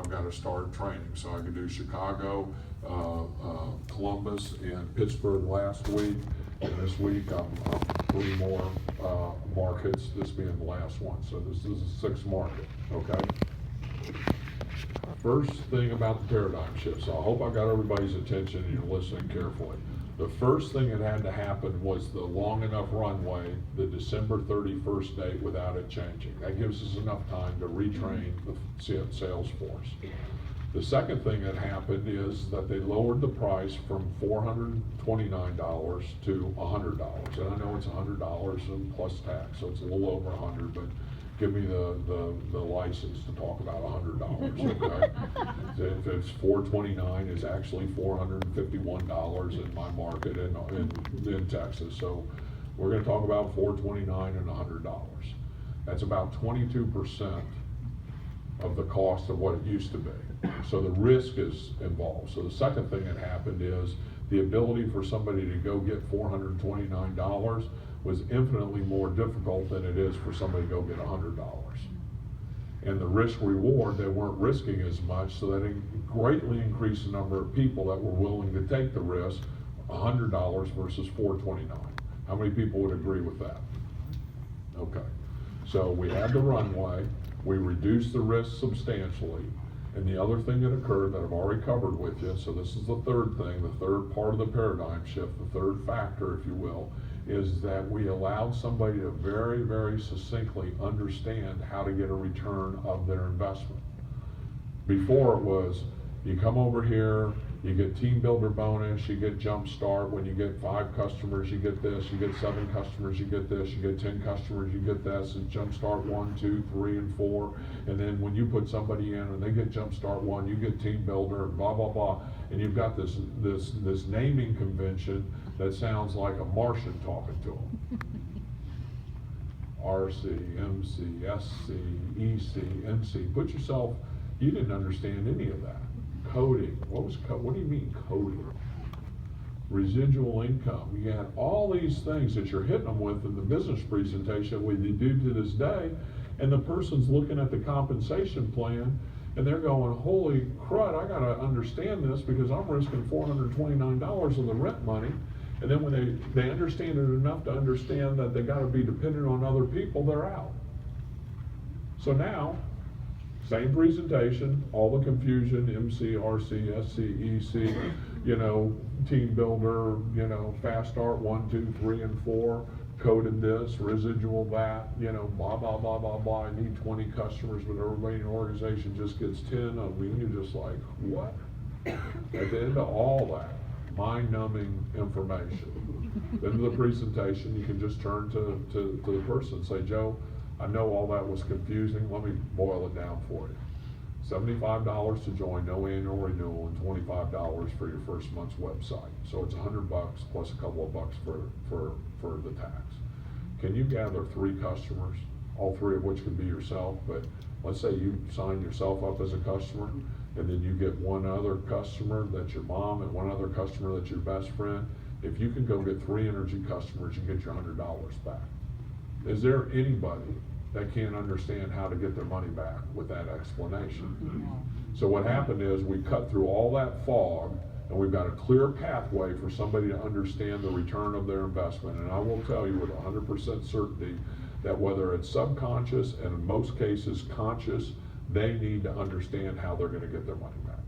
I've got to start training. So I could do Chicago, Columbus, and Pittsburgh last week. And this week I'm 3 more markets, this being the last one. So this is the 6th market, okay? First thing about the paradigm shift. So I hope I got everybody's attention and you're listening carefully. The first thing that had to happen was the long enough runway, the December 31st date without it changing. That gives us enough time to retrain the sales force. The second thing that happened is that they lowered the price from $429 to $100. And I know it's $100 and plus tax, so it's a little over $100, but give me the license to talk about $100, okay? If it's $429, it's actually $451 in my market in Texas. So we're gonna talk about $429 and $100. That's about 22% of the cost of what it used to be. So the risk is involved. So the second thing that happened is the ability for somebody to go get $429 was infinitely more difficult than it is for somebody to go get $100. And the risk reward, they weren't risking as much, so that it greatly increased the number of people that were willing to take the risk, $100 versus $429. How many people would agree with that? Okay. So we had the runway, we reduced the risk substantially, and the other thing that occurred that I've already covered with you, so this is the third thing, the third part of the paradigm shift, the third factor, if you will, is that we allowed somebody to very, very succinctly understand how to get a return of their investment. Before it was, you come over here, you get team builder bonus, you get jump start. When you get 5 customers, you get this. You get 7 customers, you get this. You get 10 customers, you get this. And jump start 1, 2, 3, and 4. And then when you put somebody in and they get jump start 1, you get team builder, and blah blah blah. And you've got this naming convention that sounds like a Martian talking to them. RC, MC, SC, EC, MC. Put yourself. You didn't understand any of that. Coding. What do you mean coding? Residual income. You had all these things that you're hitting them with in the business presentation we do to this day, and the person's looking at the compensation plan and they're going, holy crud, I gotta understand this because I'm risking $429 of the rent money. And then when they understand it enough to understand that they gotta be dependent on other people, they're out. So now, same presentation, all the confusion, MC, RC, SC, EC, team builder, fast start 1, 2, 3, and 4, coded this, residual that, blah, blah, blah, blah, blah. I need 20 customers, but everybody in the organization just gets 10 of me. You're just like, what? At the end of all that, mind-numbing information. Then the presentation, you can just turn to the person and say, Joe, I know all that was confusing. Let me boil it down for you. $75 to join, no annual renewal, and $25 for your first month's website. So it's $100 plus a couple of bucks for the tax. Can you gather 3 customers, all 3 of which can be yourself, but let's say you sign yourself up as a customer, and then you get 1 other customer that's your mom and 1 other customer that's your best friend. If you can go get 3 energy customers, you get your $100 back. Is there anybody that can't understand how to get their money back with that explanation? So what happened is we cut through all that fog, and we've got a clear pathway for somebody to understand the return of their investment. And I will tell you with 100% certainty that whether it's subconscious and in most cases conscious, they need to understand how they're going to get their money back.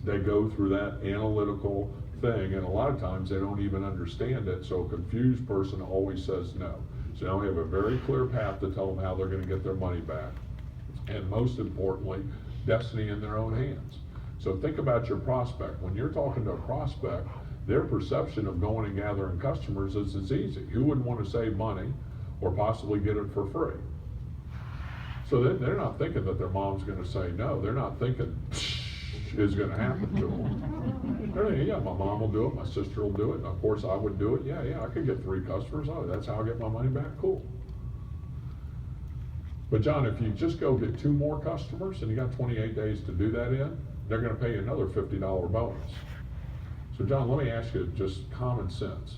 They go through that analytical thing, and a lot of times they don't even understand it, so a confused person always says no. So now we have a very clear path to tell them how they're going to get their money back. And most importantly, destiny in their own hands. So think about your prospect. When you're talking to a prospect, their perception of going and gathering customers is it's easy. Who wouldn't want to save money or possibly get it for free? So they're not thinking that their mom's going to say no. They're not thinking is going to happen to them. They're thinking, yeah, my mom will do it, my sister will do it, and of course I would do it. Yeah, I could get 3 customers. Oh, that's how I get my money back. Cool. But John, if you just go get 2 more customers and you got 28 days to do that in, they're going to pay you another $50 bonus. So John, let me ask you just common sense.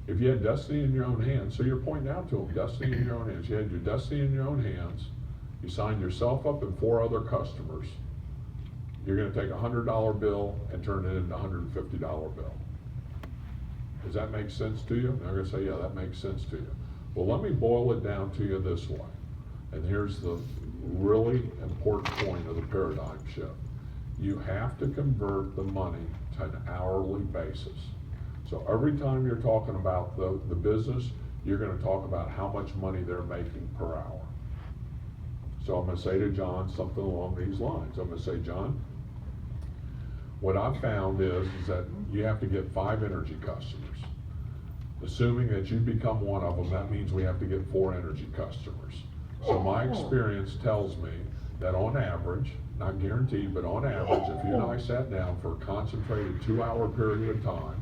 If you had destiny in your own hands, so you're pointing out to them, destiny in your own hands. You had your destiny in your own hands. You sign yourself up and 4 other customers. You're gonna take a $100 bill and turn it into a $150 bill. Does that make sense to you? They're gonna say, yeah, that makes sense to you. Well, let me boil it down to you this way. And here's the really important point of the paradigm shift. You have to convert the money to an hourly basis. So every time you're talking about the business, you're gonna talk about how much money they're making per hour. So I'm gonna say to John something along these lines. I'm gonna say, John, what I've found is that you have to get 5 energy customers. Assuming that you become one of them, that means we have to get 4 energy customers. So my experience tells me that on average, not guaranteed, but on average, if you and I sat down for a concentrated 2-hour period of time,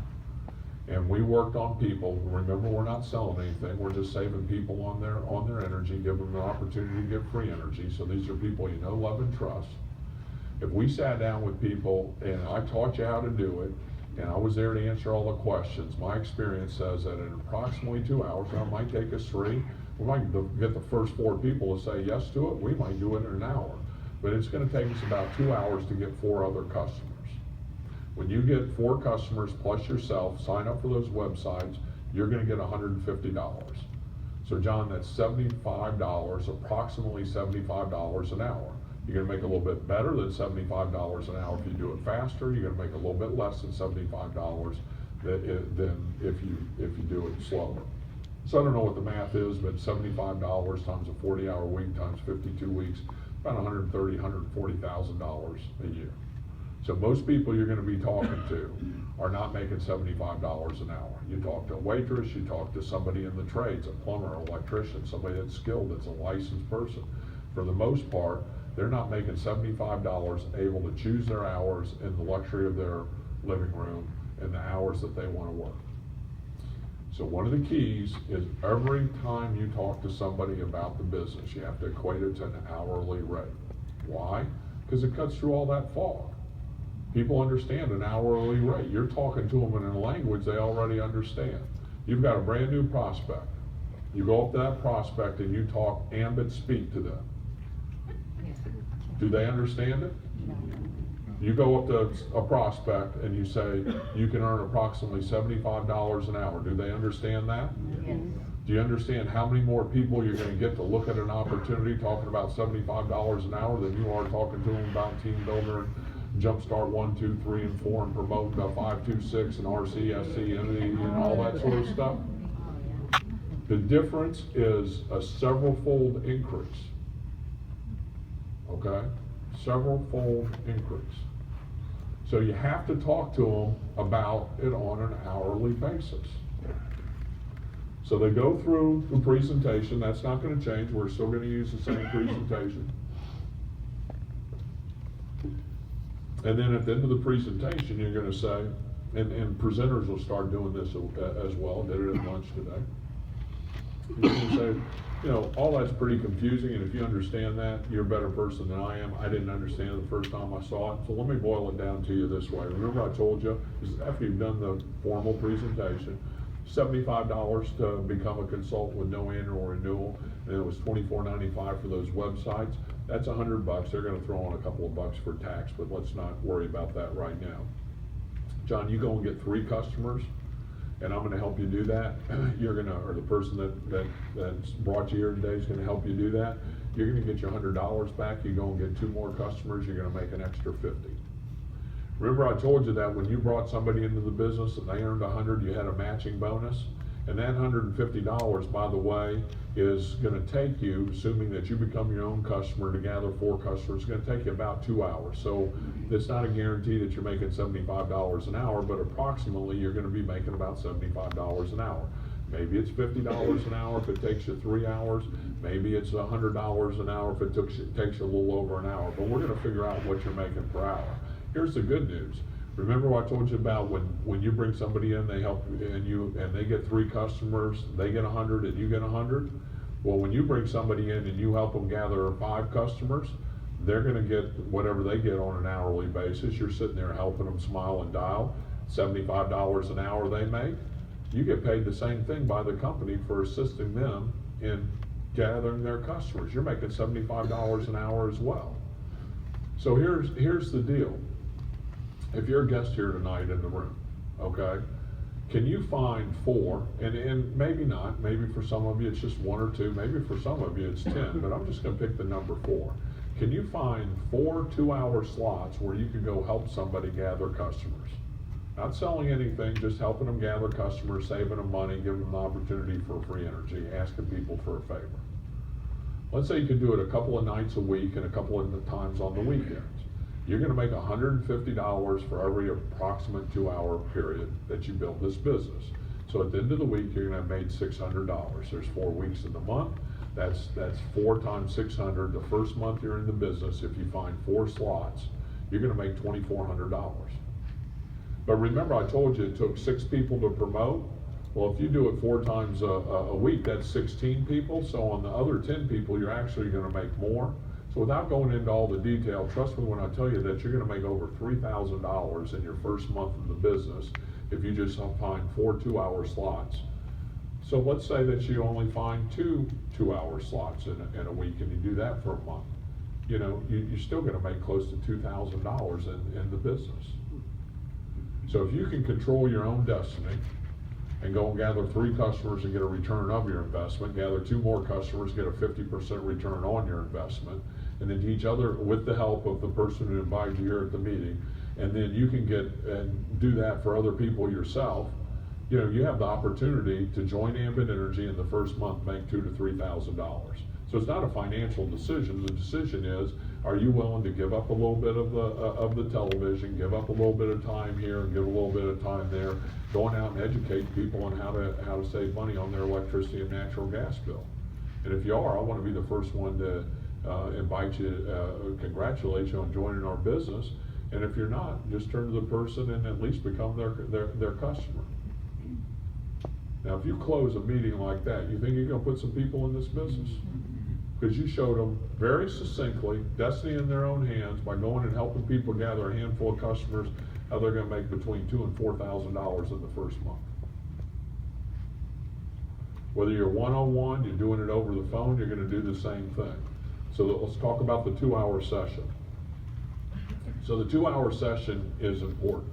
and we worked on people, remember, we're not selling anything, we're just saving people on their energy, giving them an opportunity to get free energy. So these are people you know, love, and trust. If we sat down with people and I taught you how to do it, and I was there to answer all the questions, my experience says that in approximately 2 hours, now it might take us 3, we might get the first 4 people to say yes to it, we might do it in an hour. But it's gonna take us about 2 hours to get 4 other customers. When you get 4 customers plus yourself, sign up for those websites, you're gonna get $150. So John, that's $75, approximately $75 an hour. You're gonna make a little bit better than $75 an hour if you do it faster. You're gonna make a little bit less than $75 than if you do it slower. So I don't know what the math is, but $75 times a 40-hour week times 52 weeks, about $130,000, $140,000 a year. So most people you're gonna be talking to are not making $75 an hour. You talk to a waitress, you talk to somebody in the trades, a plumber, an electrician, somebody that's skilled, that's a licensed person. For the most part, they're not making $75 able to choose their hours in the luxury of their living room and the hours that they wanna work. So one of the keys is every time you talk to somebody about the business, you have to equate it to an hourly rate. Why? Because it cuts through all that fog. People understand an hourly rate. You're talking to them in a language they already understand. You've got a brand new prospect. You go up to that prospect and you talk ambit speak to them. Do they understand it? You go up to a prospect and you say, you can earn approximately $75 an hour. Do they understand that? Yes. Do you understand how many more people you're gonna get to look at an opportunity talking about $75 an hour than you are talking to them about Team Builder and Jumpstart 1, 2, 3, and 4 and Promote 5, 2, 6 and RCSC and all that sort of stuff? The difference is a several-fold increase. Okay? Several-fold increase. So you have to talk to them about it on an hourly basis. So they go through the presentation. That's not going to change. We're still going to use the same presentation. And then at the end of the presentation, you're going to say, and presenters will start doing this as well. Did it at lunch today. You're going to say, you know, all that's pretty confusing, and if you understand that, you're a better person than I am. I didn't understand it the first time I saw it, so let me boil it down to you this way. Remember I told you, after you've done the formal presentation, $75 to become a consultant with no annual renewal, and it was $24.95 for those websites. That's $100. They're going to throw on a couple of bucks for tax, but let's not worry about that right now. John, you go and get 3 customers, and I'm going to help you do that. You're going to, or the person that's brought you here today is going to help you do that. You're going to get your $100 back. You go and get 2 more customers, you're going to make an extra $50. Remember I told you that when you brought somebody into the business and they earned $100, you had a matching bonus? And that $150, by the way, is going to take you, assuming that you become your own customer, to gather 4 customers, it's going to take you about 2 hours. So it's not a guarantee that you're making $75 an hour, but approximately you're going to be making about $75 an hour. Maybe it's $50 an hour if it takes you 3 hours. Maybe it's $100 an hour if it takes you a little over an hour. But we're going to figure out what you're making per hour. Here's the good news. Remember what I told you about when you bring somebody in, they help and they get 3 customers, they get 100 and you get 100? Well, when you bring somebody in and you help them gather 5 customers, they're gonna get whatever they get on an hourly basis. You're sitting there helping them smile and dial. $75 an hour they make. You get paid the same thing by the company for assisting them in gathering their customers. You're making $75 an hour as well. So here's the deal. If you're a guest here tonight in the room, okay, can you find 4, and maybe not, maybe for some of you it's just 1 or 2, maybe for some of you it's 10, but I'm just gonna pick the number 4. Can you find 4 2-hour slots where you can go help somebody gather customers? Not selling anything, just helping them gather customers, saving them money, giving them the opportunity for free energy, asking people for a favor. Let's say you could do it a couple of nights a week and a couple of times on the weekends. You're gonna make $150 for every approximate 2-hour period that you build this business. So at the end of the week, you're gonna have made $600. There's 4 weeks in the month. That's 4 times 600. The first month you're in the business, if you find 4 slots, you're gonna make $2,400. But remember, I told you it took 6 people to promote. Well, if you do it 4 times a week, that's 16 people. So on the other 10 people, you're actually gonna make more. So without going into all the detail, trust me when I tell you that you're gonna make over $3,000 in your first month of the business if you just find 4 2-hour slots. So let's say that you only find 2 2-hour slots in a week, and you do that for a month. You know, you're still gonna make close to $2,000 in the business. So if you can control your own destiny and go and gather 3 customers and get a return of your investment, gather 2 more customers, get a 50% return on your investment, and then each other with the help of the person who invited you here at the meeting, and then you can get and do that for other people yourself, you know, you have the opportunity to join Ambit Energy in the first month, make $2,000 to $3,000. So it's not a financial decision. The decision is, are you willing to give up a little bit of the television, give up a little bit of time here and give a little bit of time there, going out and educate people on how to save money on their electricity and natural gas bill? And if you are, I want to be the first one to invite you, congratulate you on joining our business. And if you're not, just turn to the person and at least become their customer. Now, if you close a meeting like that, you think you're going to put some people in this business? Because you showed them very succinctly, destiny in their own hands, by going and helping people gather a handful of customers, how they're going to make between $2,000 and $4,000 in the first month. Whether you're one-on-one, you're doing it over the phone, you're going to do the same thing. So let's talk about the 2-hour session. So the 2-hour session is important.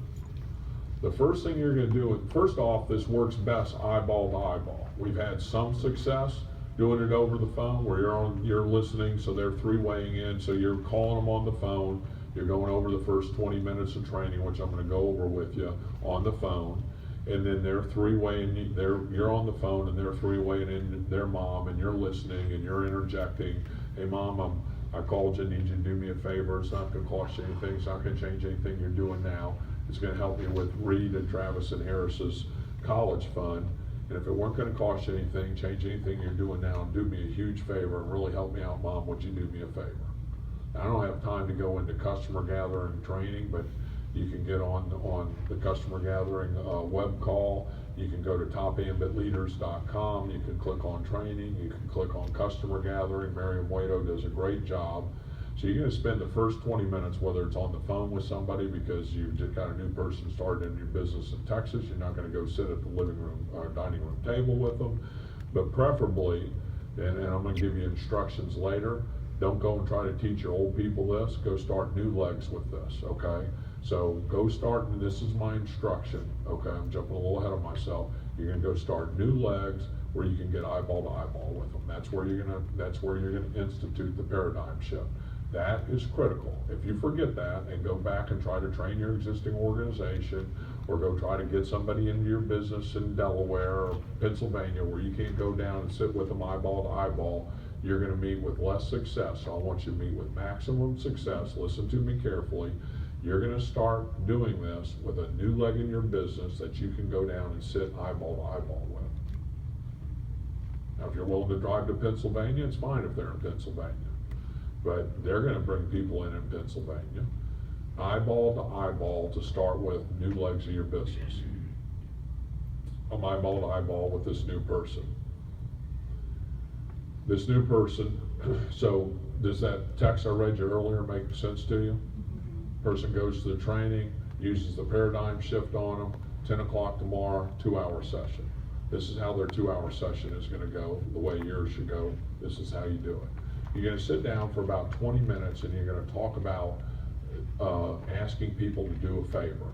The first thing you're going to do, first off, this works best eyeball to eyeball. We've had some success doing it over the phone where you're listening, so they're 3-waying in, so you're calling them on the phone, you're going over the first 20 minutes of training, which I'm going to go over with you on the phone, and then they're 3-waying, you're on the phone and they're 3-waying in their mom, and you're listening and you're interjecting, hey mom, I called you, need you to do me a favor, it's not going to cost you anything, it's not going to change anything you're doing now, it's going to help me with Reed and Travis and Harris's college fund. And if it weren't going to cost you anything, change anything you're doing now, and do me a huge favor and really help me out, Mom, would you do me a favor? Now, I don't have time to go into customer gathering training, but you can get on the customer gathering web call. You can go to topambitleaders.com. You can click on training. You can click on customer gathering. Miriam Waito does a great job. So you're going to spend the first 20 minutes, whether it's on the phone with somebody because you've just got a new person started in your business in Texas, you're not going to go sit at the living room or dining room table with them, but preferably, and I'm going to give you instructions later, don't go and try to teach your old people this, go start new legs with this, okay? So go start, and this is my instruction, okay? I'm jumping a little ahead of myself. You're going to go start new legs where you can get eyeball to eyeball with them. That's where you're going to institute the paradigm shift. That is critical. If you forget that and go back and try to train your existing organization, or go try to get somebody into your business in Delaware or Pennsylvania where you can't go down and sit with them eyeball to eyeball, you're going to meet with less success. So I want you to meet with maximum success. Listen to me carefully. You're going to start doing this with a new leg in your business that you can go down and sit eyeball to eyeball with. Now, if you're willing to drive to Pennsylvania, it's fine if they're in Pennsylvania. But they're going to bring people in Pennsylvania, eyeball to eyeball, to start with new legs of your business. I'm eyeball to eyeball with this new person. This new person, so does that text I read you earlier make sense to you? Person goes to the training, uses the paradigm shift on them, 10 o'clock tomorrow, 2-hour session. This is how their 2-hour session is gonna go, the way yours should go. This is how you do it. You're gonna sit down for about 20 minutes and you're gonna talk about asking people to do a favor.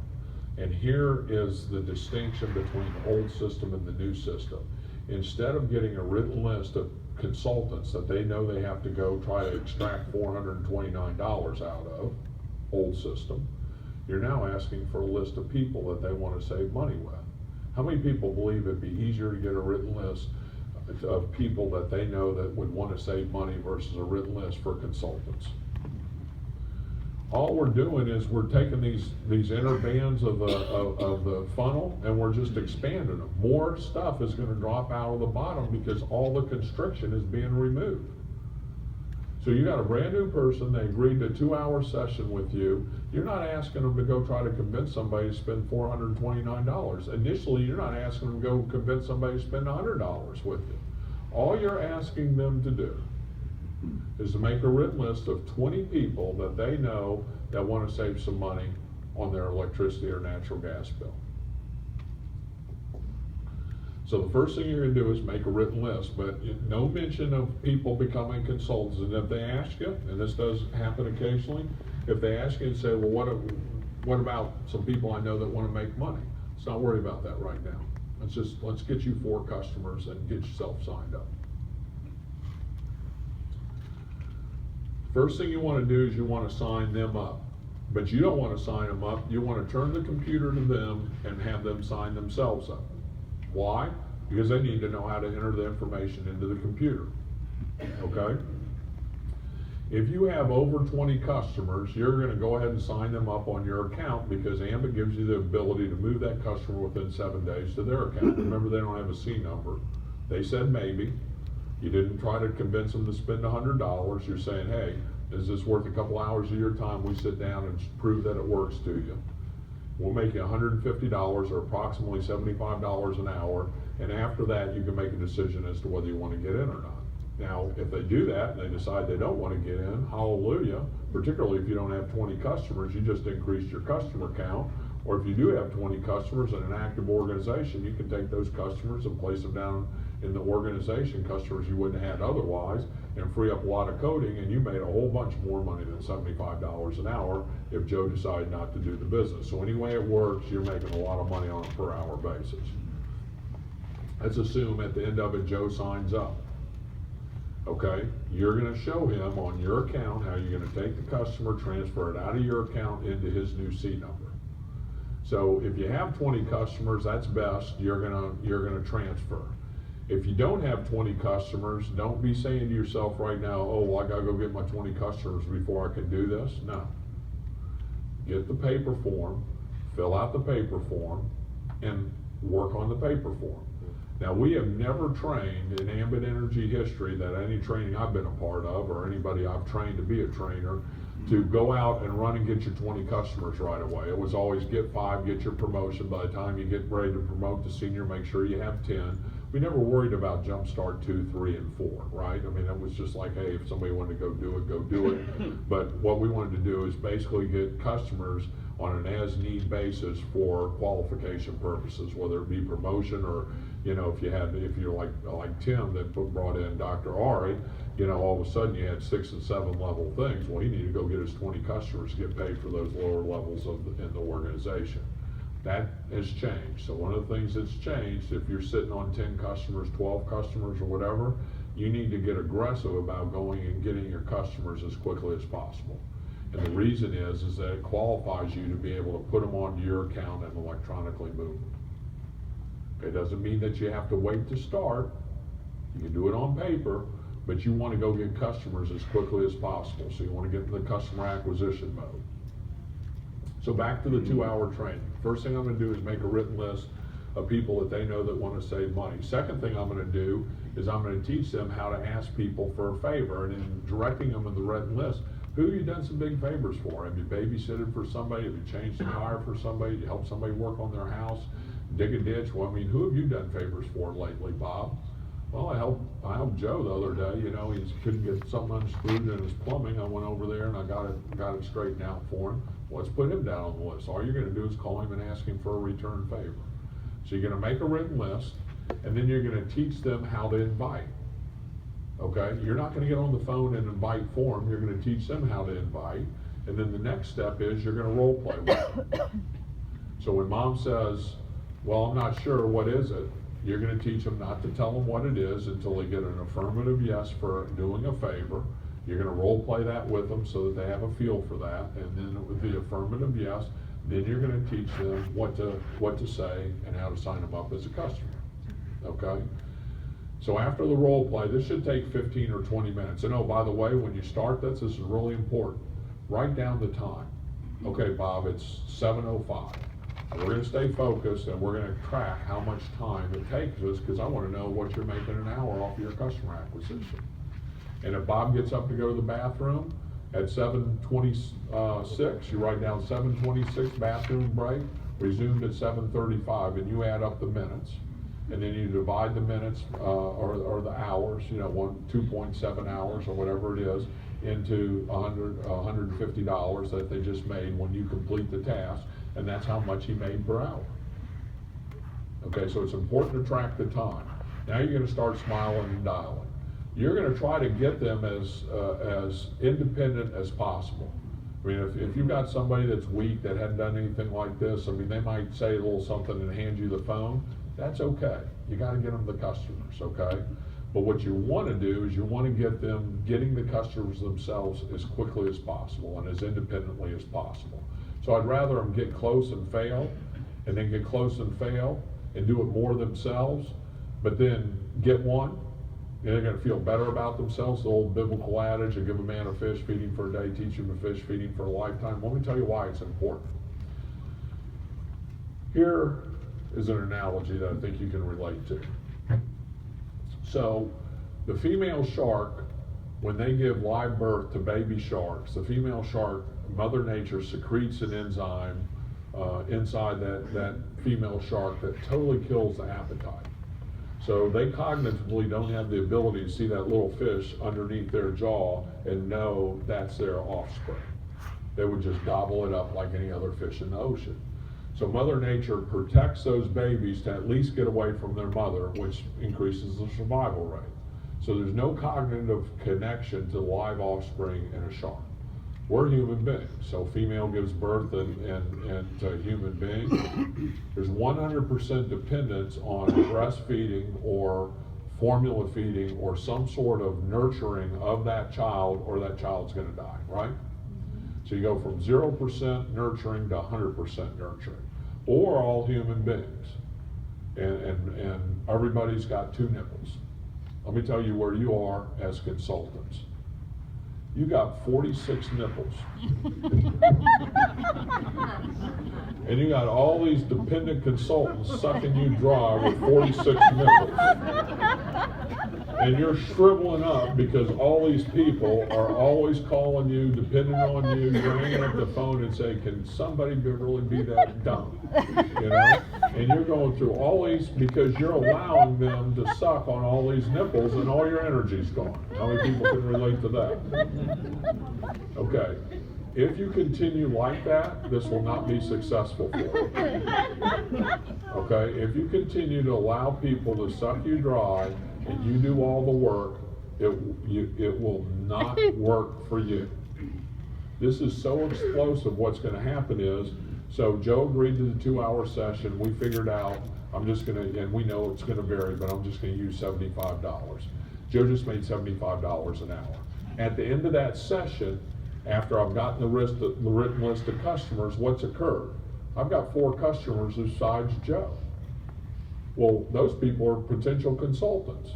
And here is the distinction between the old system and the new system. Instead of getting a written list of consultants that they know they have to go try to extract $429 out of, old system, you're now asking for a list of people that they want to save money with. How many people believe it'd be easier to get a written list of people that they know that would want to save money versus a written list for consultants? All we're doing is we're taking these inner bands of the funnel and we're just expanding them. More stuff is going to drop out of the bottom because all the constriction is being removed. So you got a brand new person, they agreed to a 2-hour session with you. You're not asking them to go try to convince somebody to spend $429. Initially, you're not asking them to go convince somebody to spend $100 with you. All you're asking them to do is to make a written list of 20 people that they know that want to save some money on their electricity or natural gas bill. So the first thing you're going to do is make a written list, but no mention of people becoming consultants. And if they ask you, and this does happen occasionally, if they ask you and say, well, what about some people I know that want to make money? Let's not worry about that right now. Let's get you 4 customers and get yourself signed up. First thing you want to do is you want to sign them up, but you don't want to sign them up. You want to turn the computer to them and have them sign themselves up. Why? Because they need to know how to enter the information into the computer, okay? If you have over 20 customers, you're going to go ahead and sign them up on your account because Ambit gives you the ability to move that customer within 7 days to their account. Remember, they don't have a C number. They said maybe. You didn't try to convince them to spend $100. You're saying, hey, is this worth a couple hours of your time? We sit down and prove that it works to you. We'll make you $150 or approximately $75 an hour. And after that, you can make a decision as to whether you want to get in or not. Now, if they do that and they decide they don't want to get in, hallelujah, particularly if you don't have 20 customers, you just increased your customer count. Or if you do have 20 customers in an active organization, you can take those customers and place them down in the organization, customers you wouldn't have had otherwise, and free up a lot of coding, and you made a whole bunch more money than $75 an hour if Joe decided not to do the business. So any way it works, you're making a lot of money on a per hour basis. Let's assume at the end of it, Joe signs up. Okay, you're gonna show him on your account how you're gonna take the customer, transfer it out of your account into his new C number. So if you have 20 customers, that's best, you're gonna transfer. If you don't have 20 customers, don't be saying to yourself right now, oh, well, I gotta go get my 20 customers before I can do this. No. Get the paper form, fill out the paper form, and work on the paper form. Now, we have never trained in Ambit Energy history that any training I've been a part of, or anybody I've trained to be a trainer, to go out and run and get your 20 customers right away. It was always get 5, get your promotion. By the time you get ready to promote to senior, make sure you have 10. We never worried about jumpstart 2, 3, and 4, right? I mean, it was just like, hey, if somebody wanted to go do it. But what we wanted to do is basically get customers on an as-need basis for qualification purposes, whether it be promotion or, you know, if you're like Tim that brought in Dr. Ari, you know, all of a sudden you had 6 and 7 level things. Well, he needed to go get his 20 customers to get paid for those lower levels in the organization. That has changed. So one of the things that's changed, if you're sitting on 10 customers, 12 customers or whatever, you need to get aggressive about going and getting your customers as quickly as possible. And the reason is that it qualifies you to be able to put them onto your account and electronically move them. It doesn't mean that you have to wait to start. You can do it on paper, but you want to go get customers as quickly as possible. So you want to get into the customer acquisition mode. So back to the 2-hour training. First thing I'm going to do is make a written list of people that they know that want to save money. Second thing I'm going to do is I'm going to teach them how to ask people for a favor, and in directing them in the written list, who have you done some big favors for? Have you babysitted for somebody? Have you changed a tire for somebody? Have you helped somebody work on their house? Dig a ditch? Well, I mean, who have you done favors for lately, Bob? Well, I helped Joe the other day. You know, he couldn't get something unscrewed in his plumbing. I went over there and I got it straightened out for him. Well, let's put him down on the list. All you're going to do is call him and ask him for a return favor. So you're going to make a written list. and then you're gonna teach them how to invite. Okay, you're not gonna get on the phone and invite for them, you're gonna teach them how to invite, and then the next step is you're gonna role play with them. So when mom says, well, I'm not sure, what is it? You're gonna teach them not to tell them what it is until they get an affirmative yes for doing a favor. You're gonna role play that with them so that they have a feel for that, and then with the affirmative yes, then you're gonna teach them what to say and how to sign them up as a customer, okay? So after the role play, this should take 15 or 20 minutes. And oh, by the way, when you start this is really important. Write down the time. Okay, Bob, it's 7:05. We're gonna stay focused and we're gonna track how much time it takes us, because I wanna know what you're making an hour off your customer acquisition. And if Bob gets up to go to the bathroom at 7:26, you write down 7:26 bathroom break, resumed at 7:35, and you add up the minutes. And then you divide the minutes, or the hours, 2.7 hours or whatever it is, into $150 that they just made when you complete the task, and that's how much he made per hour. Okay, so it's important to track the time. Now you're gonna start smiling and dialing. You're gonna try to get them as independent as possible. I mean, if you've got somebody that's weak, that hadn't done anything like this, I mean, they might say a little something and hand you the phone. That's okay. You gotta get them the customers, okay? But what you wanna do is you wanna get them getting the customers themselves as quickly as possible and as independently as possible. So I'd rather them get close and fail, and then get close and fail, and do it more themselves, but then get one, and they're gonna feel better about themselves. The old biblical adage, give a man a fish, feed him for a day, teach him a fish, feed him for a lifetime. Let me tell you why it's important. Here is an analogy that I think you can relate to. So, the female shark, when they give live birth to baby sharks, the female shark, Mother Nature secretes an enzyme inside that female shark that totally kills the appetite. So they cognitively don't have the ability to see that little fish underneath their jaw and know that's their offspring. They would just gobble it up like any other fish in the ocean. So Mother Nature protects those babies to at least get away from their mother, which increases the survival rate. So there's no cognitive connection to live offspring in a shark. We're human beings, so female gives birth and to a human being. There's 100% dependence on breastfeeding or formula feeding or some sort of nurturing of that child, or that child's gonna die, right? So you go from 0% nurturing to 100% nurturing, or all human beings. And everybody's got two nipples. Let me tell you where you are as consultants. You got 46 nipples. And you got all these dependent consultants sucking you dry with 46 nipples. And you're shriveling up because all these people are always calling you, depending on you. You're hanging up the phone and say, can somebody really be that dumb? And you're going through all these because you're allowing them to suck on all these nipples, and all your energy's gone. How many people can relate to that? Okay. If you continue like that, this will not be successful for you. Okay? If you continue to allow people to suck you dry and you do all the work, it will not work for you. This is so explosive. What's going to happen is, so Joe agreed to the 2-hour session. We figured out, and we know it's going to vary, but I'm just going to use $75. Joe just made $75 an hour. At the end of that session, after I've gotten the written list of customers, what's occurred? I've got 4 customers besides Joe. Well, those people are potential consultants.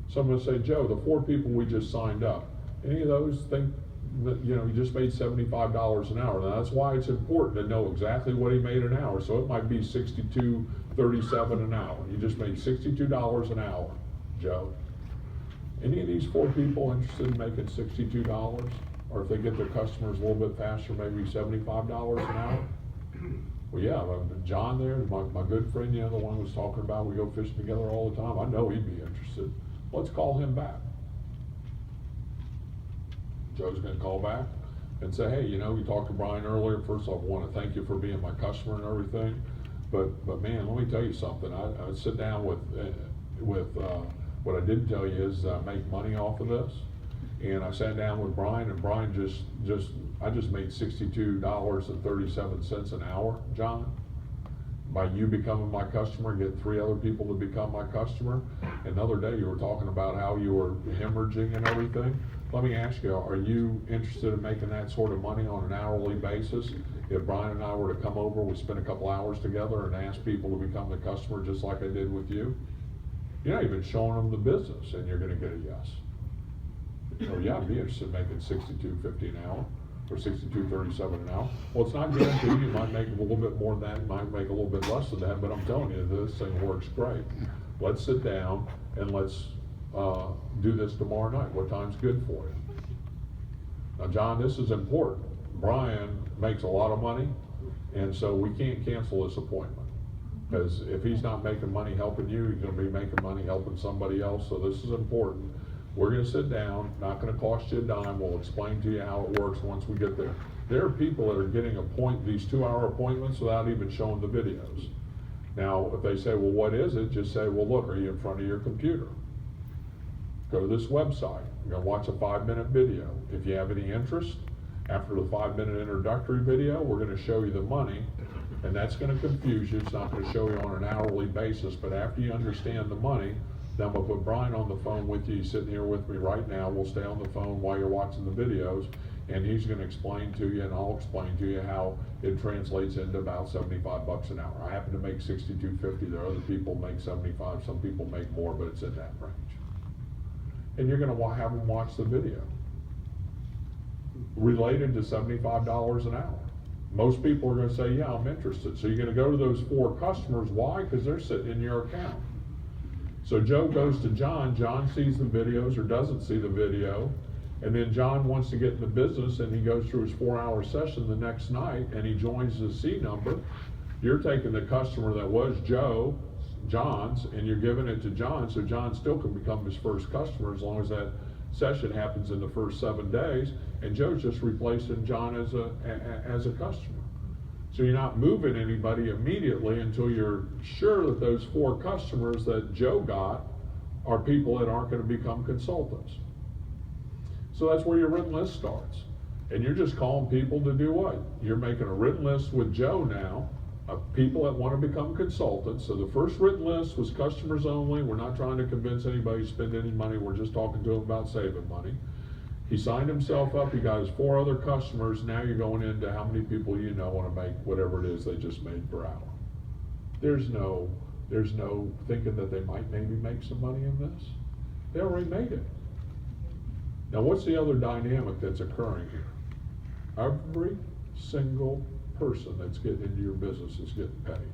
Someone say, Joe, the 4 people we just signed up, any of those think that, you just made $75 an hour? Now that's why it's important to know exactly what he made an hour. So it might be $62.37 an hour. You just made $62 an hour, Joe. Any of these 4 people interested in making $62? Or if they get their customers a little bit faster, maybe $75 an hour? Well, yeah, John there, my good friend, the one who was talking about we go fishing together all the time. I know he'd be interested. Let's call him back. Joe's going to call back and say, hey, you talked to Brian earlier. First off, I want to thank you for being my customer and everything. But man, let me tell you something. I would sit down with what I didn't tell you is make money off of this. And I sat down with Brian, and Brian I just made $62.37 an hour, John, by you becoming my customer, getting 3 other people to become my customer. Another day you were talking about how you were hemorrhaging and everything. Let me ask you, are you interested in making that sort of money on an hourly basis? If Brian and I were to come over, we spend a couple hours together and ask people to become the customer just like I did with you, you're not even showing them the business and you're gonna get a yes. So yeah, I'd be interested in making $62.50 an hour or $62.37 an hour. Well, it's not guaranteed. You might make a little bit more than that, you might make a little bit less than that, but I'm telling you, this thing works great. Let's sit down and let's do this tomorrow night. What time's good for you? Now, John, this is important. Brian makes a lot of money, and so we can't cancel this appointment. Because if he's not making money helping you, he's gonna be making money helping somebody else, so this is important. We're gonna sit down, not gonna cost you a dime, we'll explain to you how it works once we get there. There are people that are getting these 2-hour appointments without even showing the videos. Now, if they say, well, what is it? Just say, well, look, are you in front of your computer? Go to this website, you're gonna watch a 5-minute video. If you have any interest, after the 5-minute introductory video, we're gonna show you the money, and that's gonna confuse you. It's not gonna show you on an hourly basis, but after you understand the money, then I'm gonna put Brian on the phone with you. He's sitting here with me right now. We'll stay on the phone while you're watching the videos, and he's gonna explain to you, and I'll explain to you how it translates into about $75 an hour. I happen to make $62.50. There are other people make $75. Some people make more, but it's in that range. And you're gonna have them watch the video related to $75 an hour. Most people are gonna say, yeah, I'm interested. So you're gonna go to those 4 customers. Why? Because they're sitting in your account. So Joe goes to John. John sees the videos or doesn't see the video, and then John wants to get in the business, and he goes through his 4-hour session the next night, and he joins the C number. You're taking the customer that was John's, and you're giving it to John, so John still can become his first customer as long as that session happens in the first 7 days, and Joe's just replacing John as a customer. So you're not moving anybody immediately until you're sure that those 4 customers that Joe got are people that aren't going to become consultants. So that's where your written list starts. And you're just calling people to do what? You're making a written list with Joe now of people that want to become consultants. So the first written list was customers only. We're not trying to convince anybody to spend any money. We're just talking to them about saving money. He signed himself up. He got his 4 other customers. Now you're going into how many people you know want to make whatever it is they just made per hour. There's no thinking that they might maybe make some money in this. They already made it. Now what's the other dynamic that's occurring here? Every single person that's getting into your business is getting paid.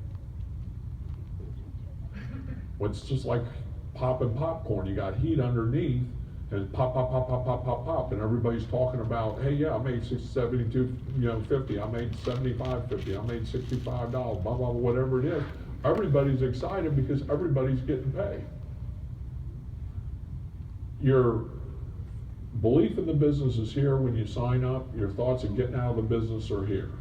Well, it's just like popping popcorn. You got heat underneath, and pop, pop, pop, pop, pop, pop, pop, and everybody's talking about, hey, yeah, I made $72.50, I made $75.50, I made $65, blah, blah, blah, whatever it is. Everybody's excited because everybody's getting paid. Your belief in the business is here when you sign up. Your thoughts of getting out of the business are here.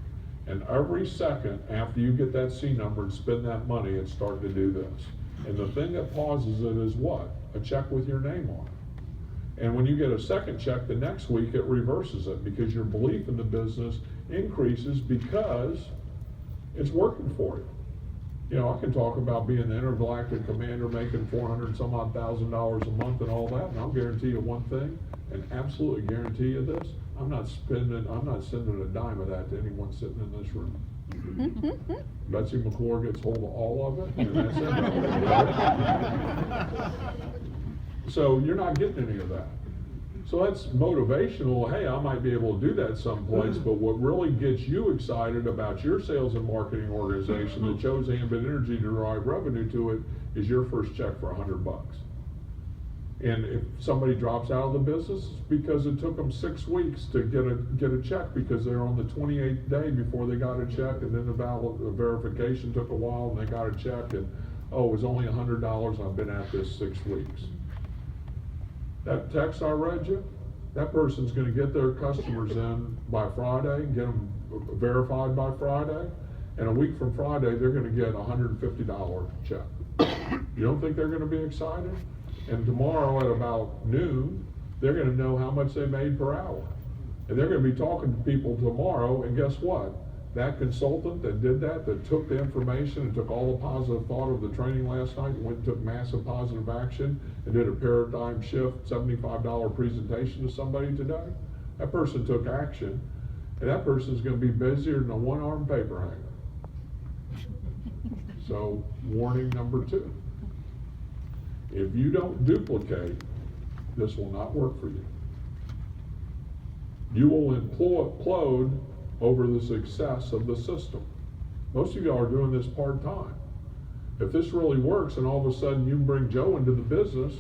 And every second after you get that C number and spend that money, it's starting to do this. And the thing that pauses it is what? A check with your name on it. And when you get a second check the next week, it reverses it because your belief in the business increases because it's working for you. You know, I can talk about being the intergalactic commander making $400,000 a month and all that, and I'll guarantee you one thing, and absolutely guarantee you this, I'm not sending a dime of that to anyone sitting in this room. Betsy McClure gets hold of all of it, and that's it. So you're not getting any of that. So that's motivational. Hey, I might be able to do that someplace, but what really gets you excited about your sales and marketing organization that chose Ambit Energy to derive revenue to it is your first check for $100. And if somebody drops out of the business, it's because it took them 6 weeks to get a check because they're on the 28th day before they got a check, and then the verification took a while and they got a check, and oh, it was only $100. I've been at this 6 weeks. That text I read you, that person's going to get their customers in by Friday, get them verified by Friday, and a week from Friday, they're gonna get a $150 check. You don't think they're gonna be excited? And tomorrow at about noon, they're gonna know how much they made per hour. And they're gonna be talking to people tomorrow, and guess what? That consultant that did that took the information and took all the positive thought of the training last night and went and took massive positive action and did a paradigm shift $75 presentation to somebody today, that person took action, and that person's gonna be busier than a one-armed paper hanger. So, warning number 2. If you don't duplicate, this will not work for you. You will implode over the success of the system. Most of y'all are doing this part-time. If this really works and all of a sudden you bring Joe into the business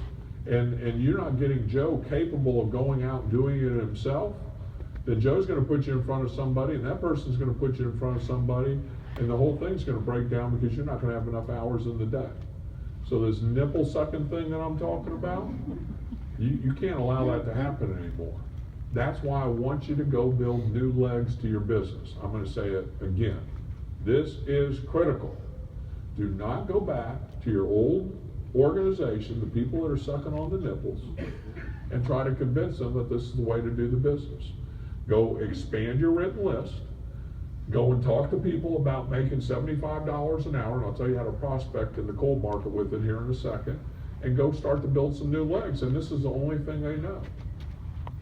and you're not getting Joe capable of going out and doing it himself, then Joe's gonna put you in front of somebody, and that person's gonna put you in front of somebody, and the whole thing's gonna break down because you're not gonna have enough hours in the day. So this nipple sucking thing that I'm talking about, you can't allow that to happen anymore. That's why I want you to go build new legs to your business. I'm gonna say it again. This is critical. Do not go back to your old organization, the people that are sucking on the nipples, and try to convince them that this is the way to do the business. Go expand your written list. Go and talk to people about making $75 an hour, and I'll tell you how to prospect in the cold market with it here in a second, and go start to build some new legs, and this is the only thing they know.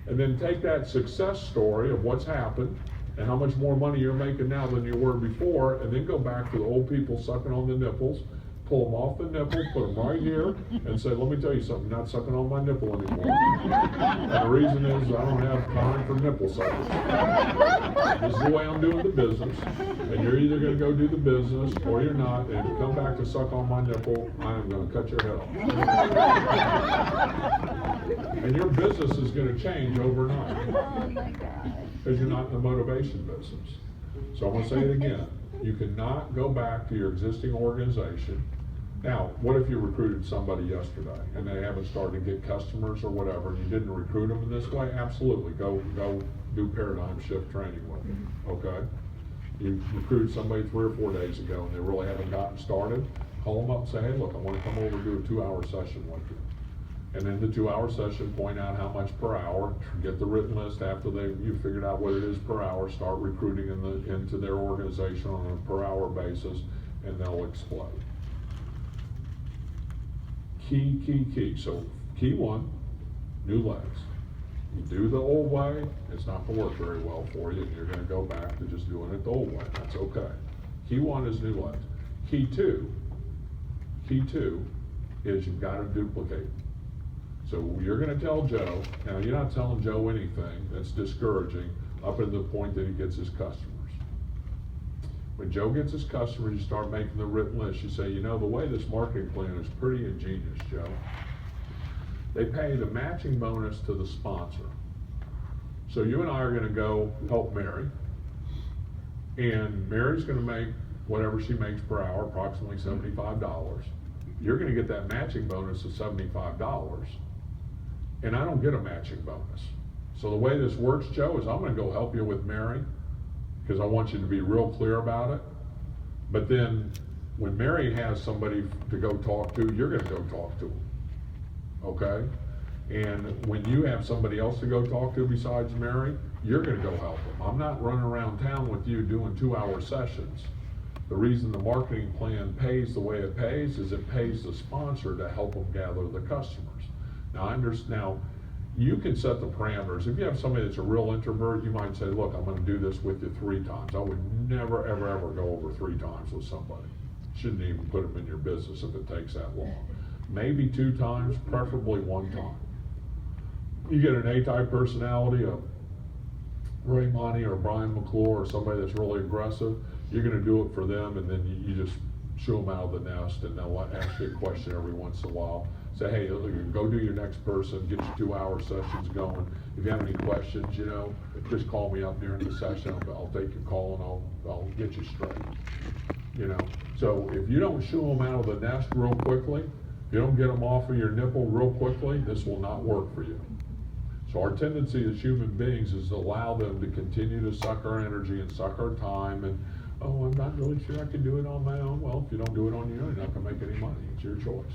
And then take that success story of what's happened and how much more money you're making now than you were before, and then go back to the old people sucking on the nipples, pull them off the nipple, put them right here, and say, let me tell you something, you're not sucking on my nipple anymore. And the reason is I don't have time for nipple suckers. This is the way I'm doing the business, and you're either gonna go do the business or you're not, and if you come back to suck on my nipple, I am gonna cut your head off. And your business is gonna change overnight. Oh my God. Because you're not in the motivation business. So I'm gonna say it again. You cannot go back to your existing organization. Now, what if you recruited somebody yesterday and they haven't started to get customers or whatever, and you didn't recruit them in this way? Absolutely, go do paradigm shift training with them, okay? You recruited somebody 3 or 4 days ago and they really haven't gotten started, call them up and say, hey, look, I wanna come over and do a 2-hour session with you. And then the 2-hour session, point out how much per hour, get the written list after you figured out what it is per hour, start recruiting into their organization on a per hour basis, and they'll explode. Key. So key 1, new legs. You do the old way, it's not gonna work very well for you, and you're gonna go back to just doing it the old way. That's okay. Key 1 is new legs. Key two is you've gotta duplicate. So you're gonna tell Joe, now you're not telling Joe anything that's discouraging up to the point that he gets his customers. When Joe gets his customers, you start making the written list. You say, you know, the way this marketing plan is pretty ingenious, Joe. They pay the matching bonus to the sponsor. So you and I are gonna go help Mary, and Mary's gonna make whatever she makes per hour, approximately $75. You're gonna get that matching bonus of $75. And I don't get a matching bonus. So the way this works, Joe, is I'm gonna go help you with Mary, because I want you to be real clear about it. But then, when Mary has somebody to go talk to, you're gonna go talk to them, okay? And when you have somebody else to go talk to besides Mary, you're gonna go help them. I'm not running around town with you doing 2-hour sessions. The reason the marketing plan pays the way it pays is it pays the sponsor to help them gather the customers. Now, you can set the parameters. If you have somebody that's a real introvert, you might say, look, I'm gonna do this with you 3 times. I would never, ever go over 3 times with somebody. Shouldn't even put them in your business if it takes that long. Maybe 2 times, preferably 1 time. You get an A-type personality, a Ray Monty or Brian McClure or somebody that's really aggressive, you're gonna do it for them, and then you just shoo them out of the nest, and they'll ask you a question every once in a while. Say, hey, go do your next person, get your 2-hour sessions going. If you have any questions, you know, just call me up during the session. I'll take your call and I'll get you straight. You know, so if you don't shoo them out of the nest real quickly, if you don't get them off of your nipple real quickly, this will not work for you. So our tendency as human beings is to allow them to continue to suck our energy and suck our time and Oh, I'm not really sure I can do it on my own. Well, if you don't do it on your own, you're not gonna make any money. It's your choice.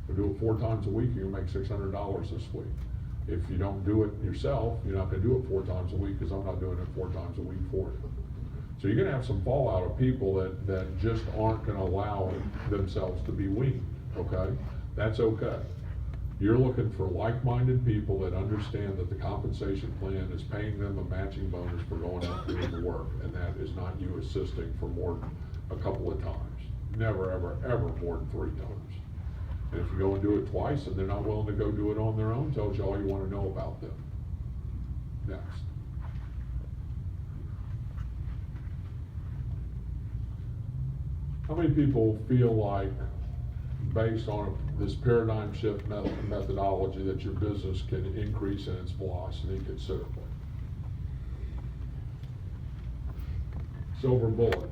If you do it 4 times a week, you're gonna make $600 this week. If you don't do it yourself, you're not gonna do it 4 times a week, because I'm not doing it 4 times a week for you. So you're gonna have some fallout of people that just aren't gonna allow themselves to be weaned, okay? That's okay. You're looking for like-minded people that understand that the compensation plan is paying them a matching bonus for going out doing the work, and that is not you assisting for more than a couple of times. Never, ever, ever more than 3 times. And if you go and do it twice and they're not willing to go do it on their own, tells you all you wanna know about them. Next. How many people feel like, based on this paradigm shift methodology, that your business can increase in its velocity considerably? Silver bullet.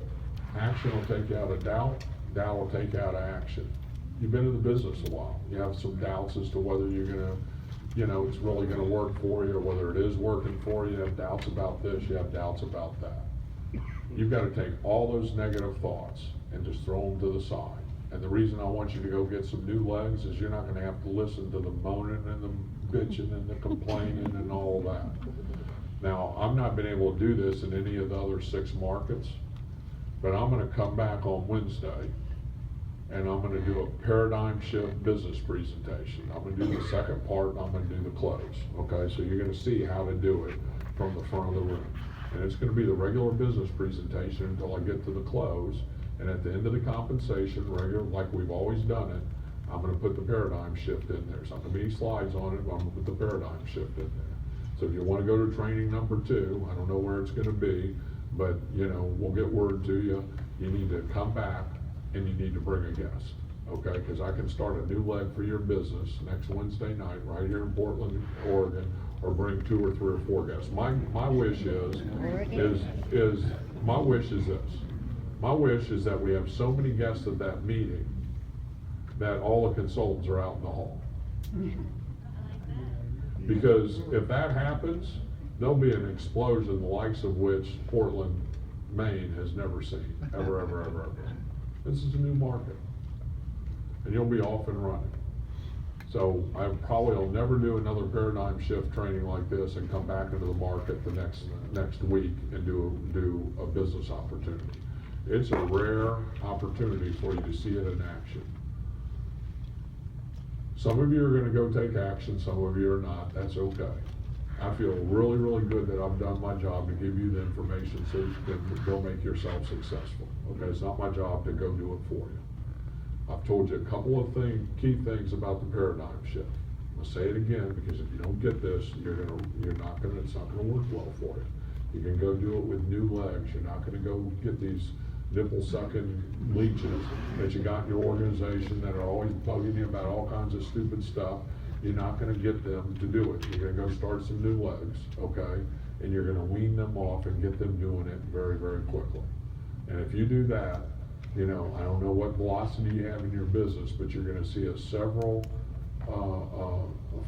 Action will take you out of doubt. Doubt will take you out of action. You've been in the business a while. You have some doubts as to whether you're gonna, it's really gonna work for you, or whether it is working for you. You have doubts about this, you have doubts about that. You've got to take all those negative thoughts and just throw them to the side. And the reason I want you to go get some new legs is you're not gonna have to listen to the moaning and the bitching and the complaining and all that. Now, I've not been able to do this in any of the other 6 markets, but I'm gonna come back on Wednesday and I'm gonna do a paradigm shift business presentation. I'm gonna do the second part and I'm gonna do the close, okay? So you're gonna see how to do it from the front of the room. And it's gonna be the regular business presentation until I get to the close. And at the end of the compensation, regular, like we've always done it, I'm gonna put the paradigm shift in there. There's not gonna be any slides on it, but I'm gonna put the paradigm shift in there. So if you wanna go to training number 2, I don't know where it's gonna be, but we'll get word to you. You need to come back and you need to bring a guest, okay? Because I can start a new leg for your business next Wednesday night right here in Portland, Oregon, or bring 2 or 3 or 4 guests. My wish is my wish is this. My wish is that we have so many guests at that meeting that all the consultants are out in the hall. Because if that happens, there'll be an explosion the likes of which Portland, Maine has never seen, ever, ever, ever, ever. This is a new market, and you'll be off and running. So I probably will never do another paradigm shift training like this and come back into the market the next week and do a business opportunity. It's a rare opportunity for you to see it in action. Some of you are gonna go take action, some of you are not, that's okay. I feel really, really good that I've done my job to give you the information so you can go make yourself successful. Okay, it's not my job to go do it for you. I've told you a couple of key things about the paradigm shift. I'm gonna say it again, because if you don't get this, it's not gonna work well for you. You can go do it with new legs. You're not gonna go get these nipple-sucking leeches that you got in your organization that are always bugging you about all kinds of stupid stuff. You're not gonna get them to do it. You're gonna go start some new legs, okay? And you're gonna wean them off and get them doing it very, very quickly. And if you do that, I don't know what velocity you have in your business, but you're gonna see a several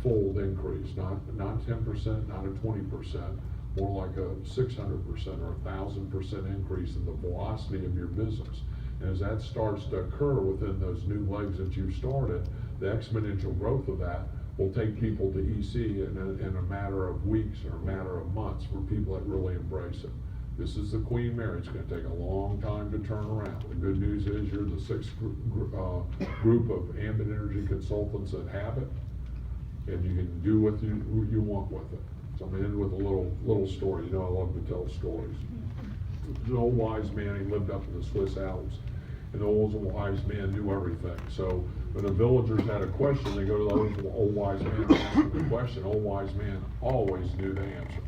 fold increase, not 10%, not a 20%, more like a 600% or 1,000% increase in the velocity of your business. And as that starts to occur within those new legs that you've started, the exponential growth of that will take people to EC in a matter of weeks or a matter of months for people that really embrace it. This is the Queen Mary. It's going to take a long time to turn around. The good news is you're the 6th group of Ambit Energy consultants that have it, and you can do what you want with it. So I'm going to end with a little story. I love to tell stories. There's an old wise man. He lived up in the Swiss Alps, and the old wise man knew everything. So when the villagers had a question, they go to the old wise man and ask him the question. Old wise man always knew the answer.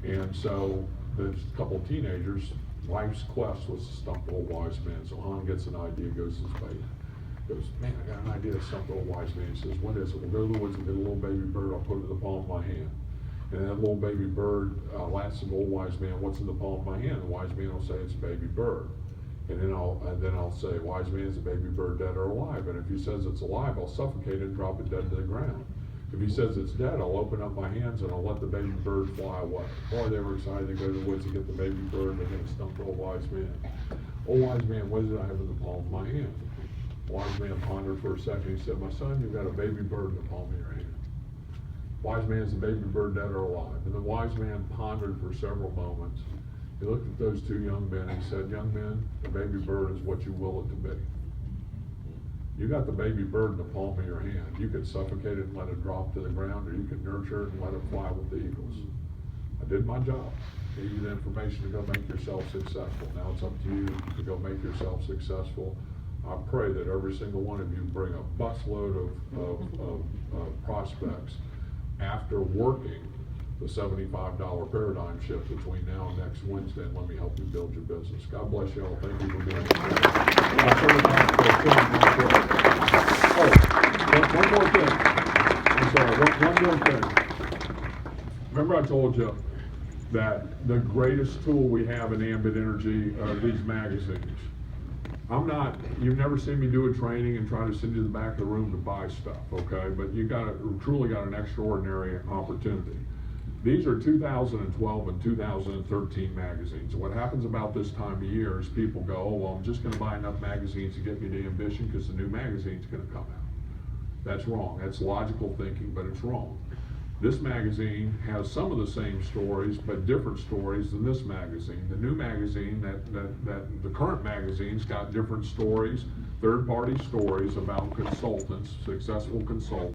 And so there's a couple of teenagers. Life's quest was to stump the old wise man. So Han gets an idea, goes to his buddy. Goes, man, I got an idea to stump the old wise man. He says, what is it? We'll go to the woods and get a little baby bird. I'll put it in the palm of my hand. And that little baby bird asks the old wise man, what's in the palm of my hand? The wise man will say, it's a baby bird. And then I'll say, wise man, is a baby bird dead or alive? And if he says it's alive, I'll suffocate it and drop it dead to the ground. If he says it's dead, I'll open up my hands and I'll let the baby bird fly away. Boy, they were excited to go to the woods to get the baby bird, and they're gonna stump the old wise man. Oh, wise man, what did I have in the palm of my hand? Wise man pondered for a second. He said, my son, you've got a baby bird in the palm of your hand. Wise man, is the baby bird dead or alive? And the wise man pondered for several moments. He looked at those two young men and he said, young men, the baby bird is what you will it to be. You got the baby bird in the palm of your hand. You could suffocate it and let it drop to the ground, or you could nurture it and let it fly with the eagles. I did my job. Gave you the information to go make yourself successful. Now it's up to you to go make yourself successful. I pray that every single one of you bring a busload of prospects after working the $75 paradigm shift between now and next Wednesday, and let me help you build your business. God bless you all. Thank you for being here. One more thing. I'm sorry, one more thing. Remember I told you that the greatest tool we have in Ambit Energy are these magazines. You've never seen me do a training and try to send you to the back of the room to buy stuff, okay? But you truly got an extraordinary opportunity. These are 2012 and 2013 magazines. What happens about this time of year is people go, oh, well, I'm just gonna buy enough magazines to get me to Ambition because the new magazine's gonna come out. That's wrong. That's logical thinking, but it's wrong. This magazine has some of the same stories, but different stories than this magazine. The new magazine, the current magazine's got different stories, third-party stories about consultants, successful consultants.